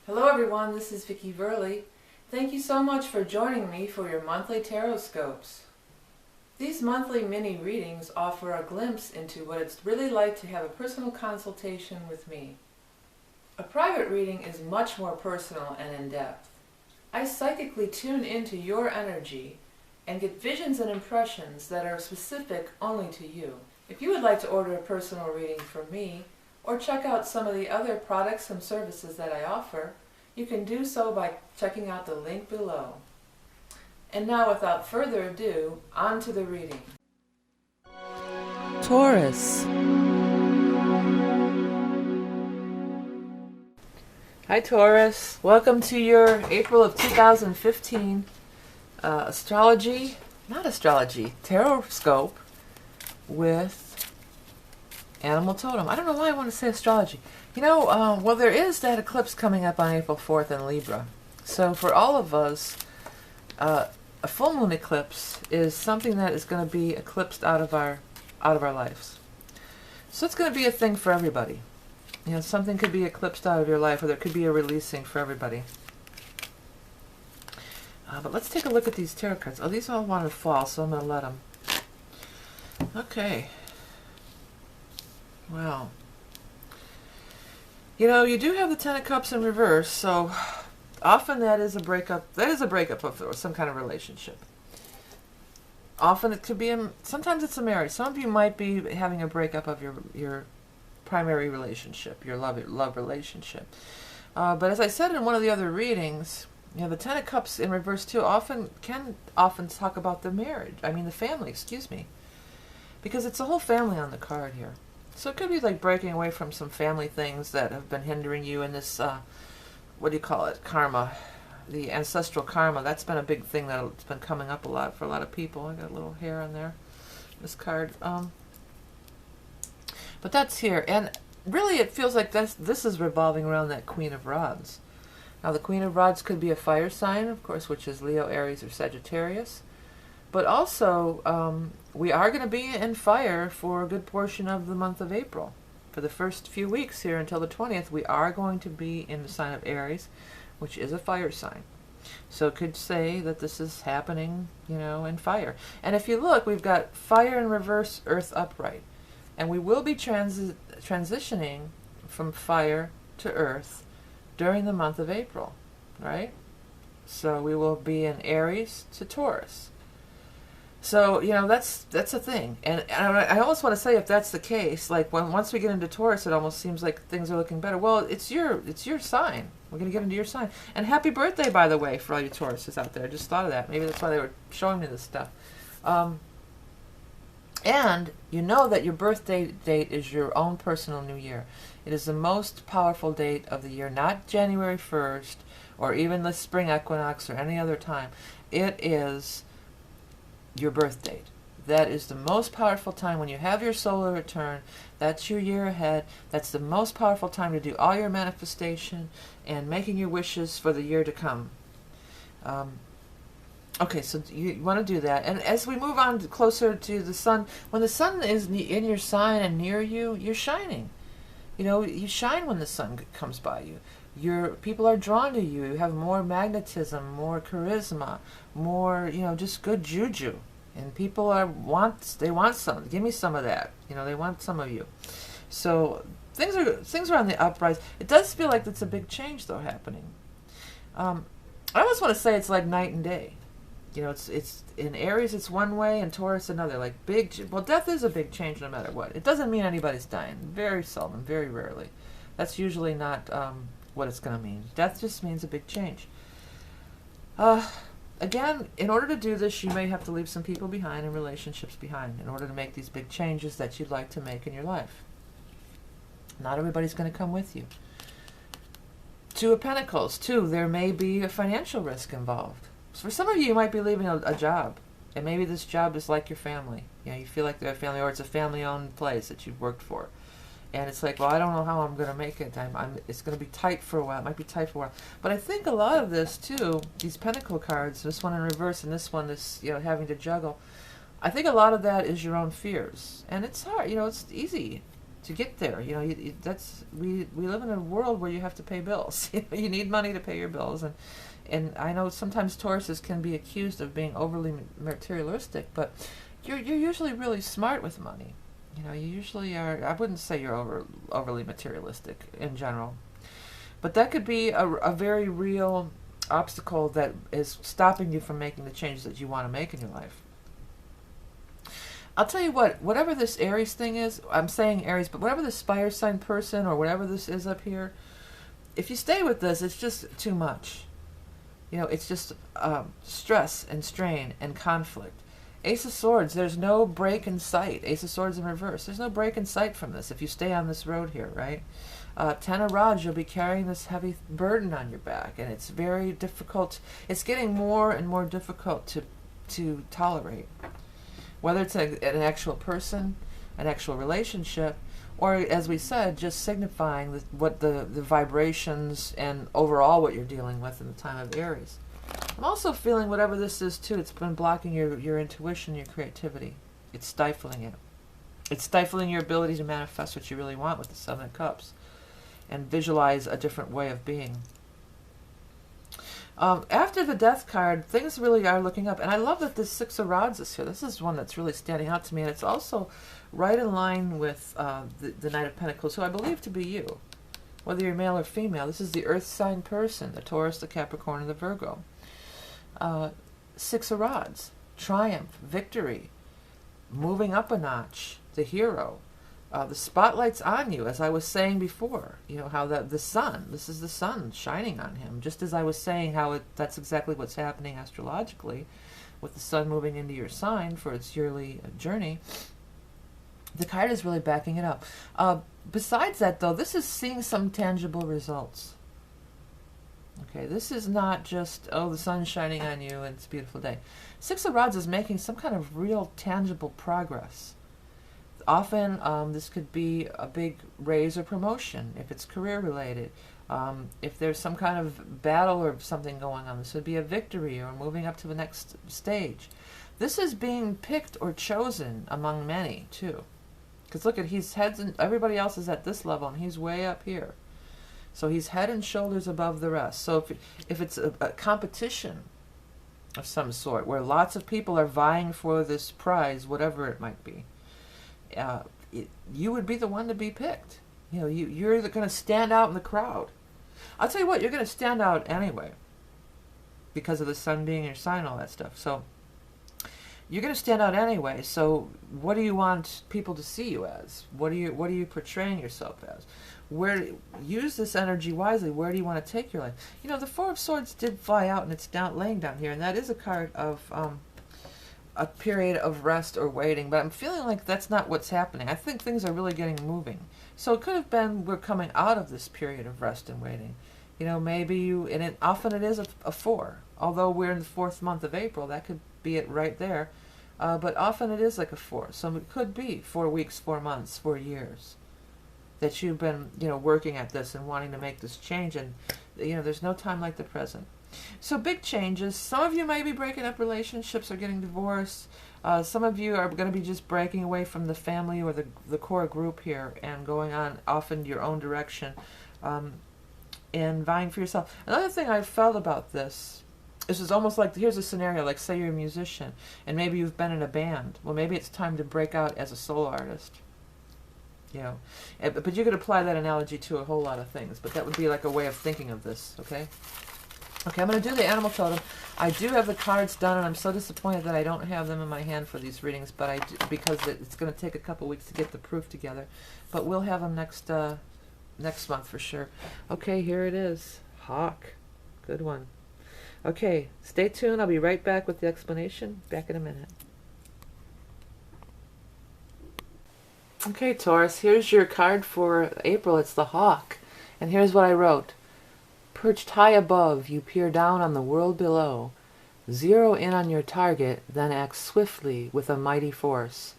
Hello everyone, this is Vicki Verley. Thank you so much for joining me for your monthly tarot scopes. These monthly mini readings offer a glimpse into what it's really like to have a personal consultation with me. A private reading is much more personal and in-depth. I psychically tune into your energy and get visions and impressions that are specific only to you. If you would like to order a personal reading from me, or check out some of the other products and services that I offer, you can do so by checking out the link below. And now, without further ado, on to the reading. Taurus. Hi Taurus, welcome to your April of 2015 tarot scope with Animal Totem. I don't know why I want to say astrology. Well, there is that eclipse coming up on April 4th in Libra. So for all of us, a full moon eclipse is something that is going to be eclipsed out of our lives. So it's going to be a thing for everybody. Something could be eclipsed out of your life, or there could be a releasing for everybody. But let's take a look at these tarot cards. Oh, these all want to fall, so I'm going to let them. Okay. Wow. You do have the Ten of Cups in reverse, so often that is a breakup. That is a breakup of some kind of relationship. Often it could be, sometimes it's a marriage. Some of you might be having a breakup of your primary relationship, your love relationship. But as I said in one of the other readings, the Ten of Cups in reverse too can often talk about the family, excuse me. Because it's a whole family on the card here. So it could be like breaking away from some family things that have been hindering you in this, what do you call it, karma. The ancestral karma, that's been a big thing that's been coming up a lot for a lot of people. I got a little hair on there, this card. But that's here. And really it feels like this is revolving around that Queen of Rods. Now the Queen of Rods could be a fire sign, of course, which is Leo, Aries, or Sagittarius. But also, we are going to be in fire for a good portion of the month of April. For the first few weeks here until the 20th, we are going to be in the sign of Aries, which is a fire sign. So it could say that this is happening, in fire. And if you look, we've got fire in reverse, earth upright. And we will be transitioning from fire to earth during the month of April, right? So we will be in Aries to Taurus. So, that's a thing. And I almost want to say, if that's the case, like once we get into Taurus, it almost seems like things are looking better. Well, it's your sign. We're going to get into your sign. And happy birthday, by the way, for all you Tauruses out there. I just thought of that. Maybe that's why they were showing me this stuff. And you know that your birthday date is your own personal new year. It is the most powerful date of the year, not January 1st or even the spring equinox or any other time. It is your birth date. That is the most powerful time when you have your solar return. That's your year ahead. That's the most powerful time to do all your manifestation and making your wishes for the year to come. Okay, so you want to do that. And as we move on closer to the sun, when the sun is in your sign and near you, you're shining. You shine when the sun comes by you. People are drawn to you. You have more magnetism, more charisma, more, just good juju. And people want some. Give me some of that. They want some of you. So things are on the uprise. It does feel like it's a big change though happening. I always want to say it's like night and day. It's in Aries it's one way and Taurus another. Like death is a big change no matter what. It doesn't mean anybody's dying. Very seldom, very rarely. That's usually not what it's going to mean. Death just means a big change. Again, in order to do this, you may have to leave some people behind and relationships behind in order to make these big changes that you'd like to make in your life. Not everybody's going to come with you. Two of Pentacles, too. There may be a financial risk involved. So for some of you, you might be leaving a job. And maybe this job is like your family. You feel like they're a family, or it's a family-owned place that you've worked for. And it's like, well, I don't know how I'm going to make it. It's going to be tight for a while. It might be tight for a while. But I think a lot of this, too, these Pentacle cards, this one in reverse and this one is, having to juggle. I think a lot of that is your own fears. And it's hard. It's easy. to get there. You know, that's we live in a world where you have to pay bills. You need money to pay your bills, and I know sometimes Tauruses can be accused of being overly materialistic, but you're usually really smart with money. You know, you usually are. I wouldn't say you're overly materialistic in general, but that could be a very real obstacle that is stopping you from making the changes that you want to make in your life. I'll tell you what, whatever this Aries thing is, I'm saying Aries, but whatever this fire sign person or whatever this is up here, if you stay with this, it's just too much. You know, it's just stress and strain and conflict. Ace of Swords, there's no break in sight. Ace of Swords in reverse. There's no break in sight from this if you stay on this road here, right? Ten of Rods, you'll be carrying this heavy burden on your back, and it's very difficult. It's getting more and more difficult to tolerate. Whether it's an actual person, an actual relationship, or, as we said, just signifying what the vibrations and overall what you're dealing with in the time of Aries. I'm also feeling whatever this is, too, it's been blocking your intuition, your creativity. It's stifling it. It's stifling your ability to manifest what you really want with the Seven of Cups and visualize a different way of being. After the Death card, things really are looking up. And I love that this Six of Rods is here. This is one that's really standing out to me. And it's also right in line with the Knight of Pentacles, who I believe to be you. Whether you're male or female, this is the Earth sign person, the Taurus, the Capricorn, and the Virgo. Six of Rods, triumph, victory, moving up a notch, the hero. The spotlight's on you, as I was saying before. You know, how the sun, this is the sun shining on him. Just as I was saying how that's exactly what's happening astrologically, with the sun moving into your sign for its yearly journey. The card is really backing it up. Besides that, though, this is seeing some tangible results. Okay, this is not just, oh, the sun's shining on you and it's a beautiful day. Six of Rods is making some kind of real tangible progress. Often this could be a big raise or promotion if it's career related. If there's some kind of battle or something going on, this would be a victory or moving up to the next stage. This is being picked or chosen among many too. Because look at, he's heads and everybody else is at this level and he's way up here. So he's head and shoulders above the rest. So if it's a competition of some sort where lots of people are vying for this prize, whatever it might be, you would be the one to be picked. You know, you're going to stand out in the crowd. I'll tell you what, you're going to stand out anyway because of the sun being your sign, all that stuff. So you're going to stand out anyway. So what do you want people to see you as? What are you portraying yourself as? Use this energy wisely. Where do you want to take your life? You know, the Four of Swords did fly out, and it's laying down here, and that is a card of a period of rest or waiting, but I'm feeling like that's not what's happening. I think things are really getting moving. So it could have been we're coming out of this period of rest and waiting. You know, maybe often it is a 4. Although we're in the 4th month of April, that could be it right there. But often it is like a 4. So it could be 4 weeks, 4 months, 4 years that you've been, you know, working at this and wanting to make this change. And, you know, there's no time like the present. So big changes. Some of you may be breaking up relationships or getting divorced. Some of you are going to be just breaking away from the family or the core group here and going on often your own direction and vying for yourself. Another thing I felt about this is almost like, here's a scenario, like say you're a musician and maybe you've been in a band. Well, maybe it's time to break out as a solo artist. You know, but you could apply that analogy to a whole lot of things, but that would be like a way of thinking of this, okay? Okay, I'm going to do the animal totem. I do have the cards done, and I'm so disappointed that I don't have them in my hand for these readings, but I do, because it's going to take a couple weeks to get the proof together. But we'll have them next month for sure. Okay, here it is. Hawk. Good one. Okay, stay tuned. I'll be right back with the explanation. Back in a minute. Okay, Taurus, here's your card for April. It's the Hawk. And here's what I wrote. Perched high above, you peer down on the world below. Zero in on your target, then act swiftly with a mighty force.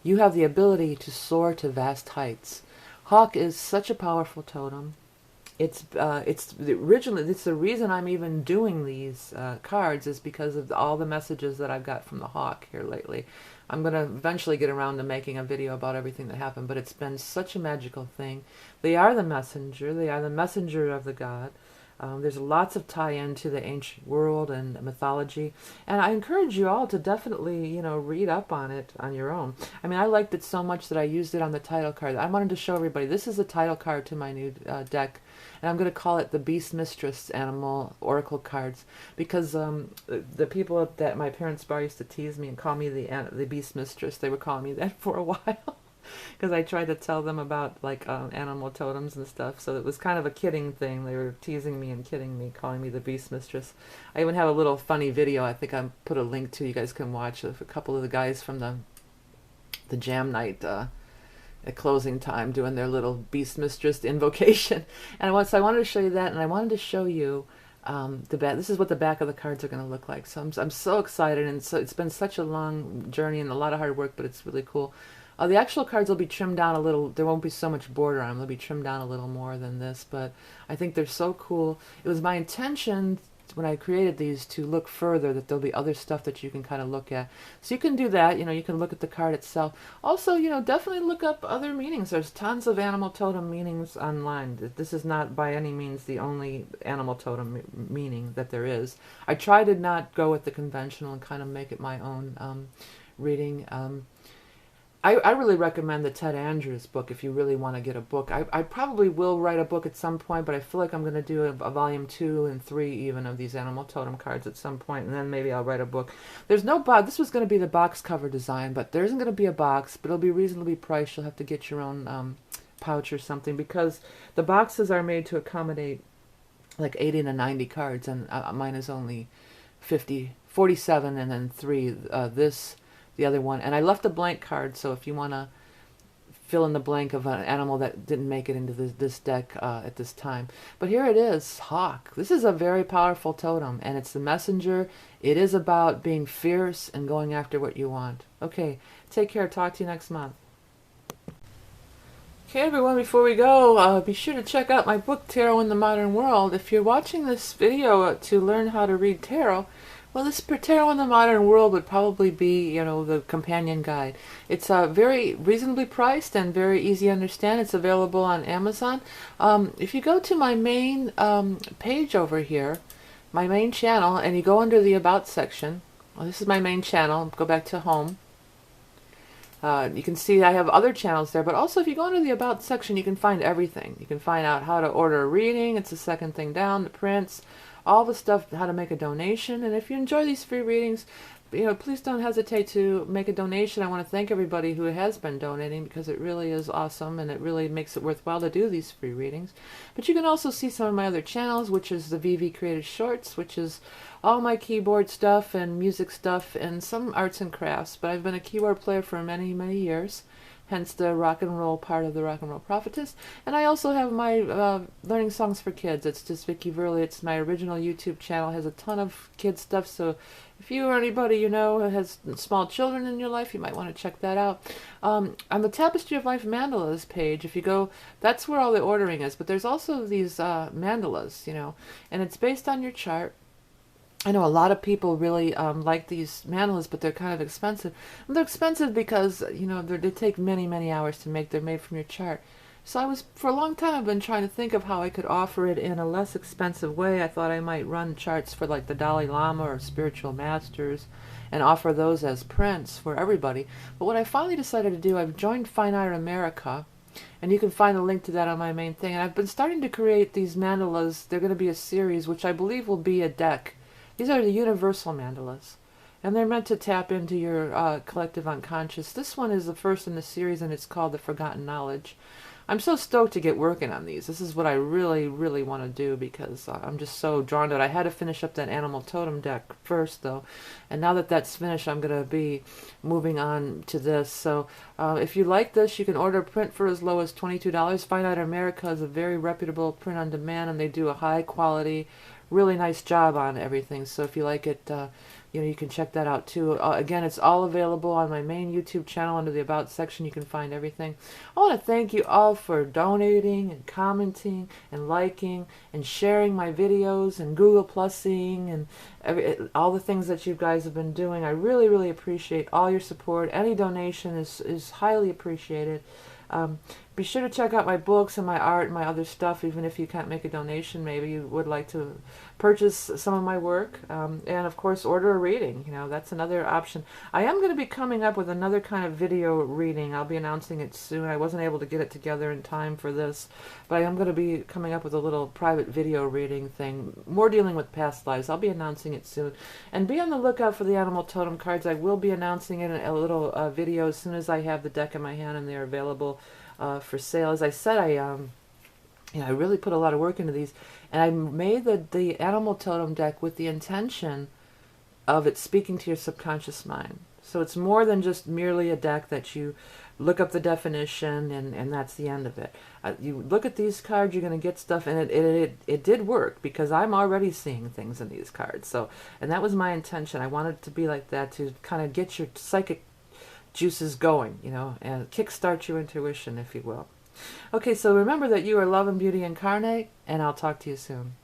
You have the ability to soar to vast heights. Hawk is such a powerful totem. it's the reason I'm even doing these cards is because of all the messages that I've got from the hawk here lately. I'm going to eventually get around to making a video about everything that happened, but it's been such a magical thing. They are the messenger. They are the messenger of the god. There's lots of tie-in to the ancient world and mythology, and I encourage you all to definitely, you know, read up on it on your own. I mean, I liked it so much that I used it on the title card. I wanted to show everybody this is the title card to my new deck, and I'm going to call it the Beast Mistress Animal Oracle cards because the people that my parents' bar used to tease me and call me the Beast Mistress. They were calling me that for a while. Because I tried to tell them about like animal totems and stuff, so it was kind of a kidding thing. They were teasing me and kidding me, calling me the Beast Mistress. I even have a little funny video I think I put a link to, you guys can watch, of a couple of the guys from the jam night at closing time doing their little Beast Mistress invocation. And so I wanted to show you that, and I wanted to show you the back. This is what the back of the cards are going to look like. So I'm so excited, and so it's been such a long journey and a lot of hard work, but it's really cool. The actual cards will be trimmed down a little. There won't be so much border on them. They'll be trimmed down a little more than this, but I think they're so cool. It was my intention when I created these to look further, that there'll be other stuff that you can kind of look at. So you can do that. You know, you can look at the card itself. Also, you know, definitely look up other meanings. There's tons of animal totem meanings online. This is not by any means the only animal totem meaning that there is. I try to not go with the conventional and kind of make it my own reading. I really recommend the Ted Andrews book if you really want to get a book. I probably will write a book at some point, but I feel like I'm going to do a volume 2 and 3 even of these animal totem cards at some point, and then maybe I'll write a book. There's no box. This was going to be the box cover design, but there isn't going to be a box, but it'll be reasonably priced. You'll have to get your own pouch or something, because the boxes are made to accommodate like 80 to 90 cards, and mine is only 47 and then 3. The other one, and I left a blank card, so if you want to fill in the blank of an animal that didn't make it into this deck at this time. But here it is, hawk. This is a very powerful totem, and it's the messenger. It is about being fierce and going after what you want. Okay, take care. Talk to you next month. Okay, everyone, before we go, be sure to check out my book, Tarot in the Modern World. If you're watching this video to learn how to read tarot, well, this Tarot in the Modern World would probably be, you know, the companion guide. It's very reasonably priced and very easy to understand. It's available on Amazon. If you go to my main page over here, my main channel, and you go under the About section, well, this is my main channel. Go back to Home. You can see I have other channels there, but also if you go under the About section, you can find everything. You can find out how to order a reading. It's the second thing down, the prints, all the stuff, how to make a donation. And if you enjoy these free readings, you know, please don't hesitate to make a donation. I want to thank everybody who has been donating, because it really is awesome and it really makes it worthwhile to do these free readings. But you can also see some of my other channels, which is the VV Creative Shorts, which is all my keyboard stuff and music stuff and some arts and crafts. But I've been a keyboard player for many, many years, hence the rock and roll part of the Rock and Roll Prophetess. And I also have my Learning Songs for Kids. It's just Vicky Verley. It's my original YouTube channel. It has a ton of kids stuff, so if you or anybody you know has small children in your life, you might want to check that out. On the Tapestry of Life Mandalas page, if you go, that's where all the ordering is. But there's also these mandalas, you know, and it's based on your chart. I know a lot of people really like these mandalas, but they're kind of expensive. And they're expensive because, you know, they take many, many hours to make. They're made from your chart. So for a long time, I've been trying to think of how I could offer it in a less expensive way. I thought I might run charts for like the Dalai Lama or spiritual masters and offer those as prints for everybody. But what I finally decided to do, I've joined Fine Art America, and you can find a link to that on my main thing. And I've been starting to create these mandalas. They're going to be a series, which I believe will be a deck. These are the universal mandalas, and they're meant to tap into your collective unconscious. This one is the first in the series, and it's called The Forgotten Knowledge. I'm so stoked to get working on these. This is what I really, really want to do, because I'm just so drawn to it. I had to finish up that Animal Totem deck first, though, and now that that's finished, I'm going to be moving on to this. So if you like this, you can order a print for as low as $22. Fine Art America is a very reputable print on demand, and they do a high quality, really nice job on everything. So if you like it, you can check that out too. Again, it's all available on my main YouTube channel under the About section. You can find everything. I want to thank you all for donating and commenting and liking and sharing my videos and Google Plusing and all the things that you guys have been doing. I really, really appreciate all your support. Any donation is highly appreciated. Be sure to check out my books and my art and my other stuff, even if you can't make a donation. Maybe you would like to purchase some of my work. And of course, order a reading. That's another option. I am going to be coming up with another kind of video reading. I'll be announcing it soon. I wasn't able to get it together in time for this, but I am going to be coming up with a little private video reading thing, more dealing with past lives. I'll be announcing it soon. And be on the lookout for the animal totem cards. I will be announcing it in a little video as soon as I have the deck in my hand and they're available for sale. As I said, I really put a lot of work into these, and I made the animal totem deck with the intention of it speaking to your subconscious mind. So it's more than just merely a deck that you look up the definition and that's the end of it. You look at these cards, you're going to get stuff, and it did work because I'm already seeing things in these cards. So, and that was my intention. I wanted it to be like that, to kind of get your psychic juices going, and kickstart your intuition, if you will. Okay, so remember that you are love and beauty incarnate, and I'll talk to you soon.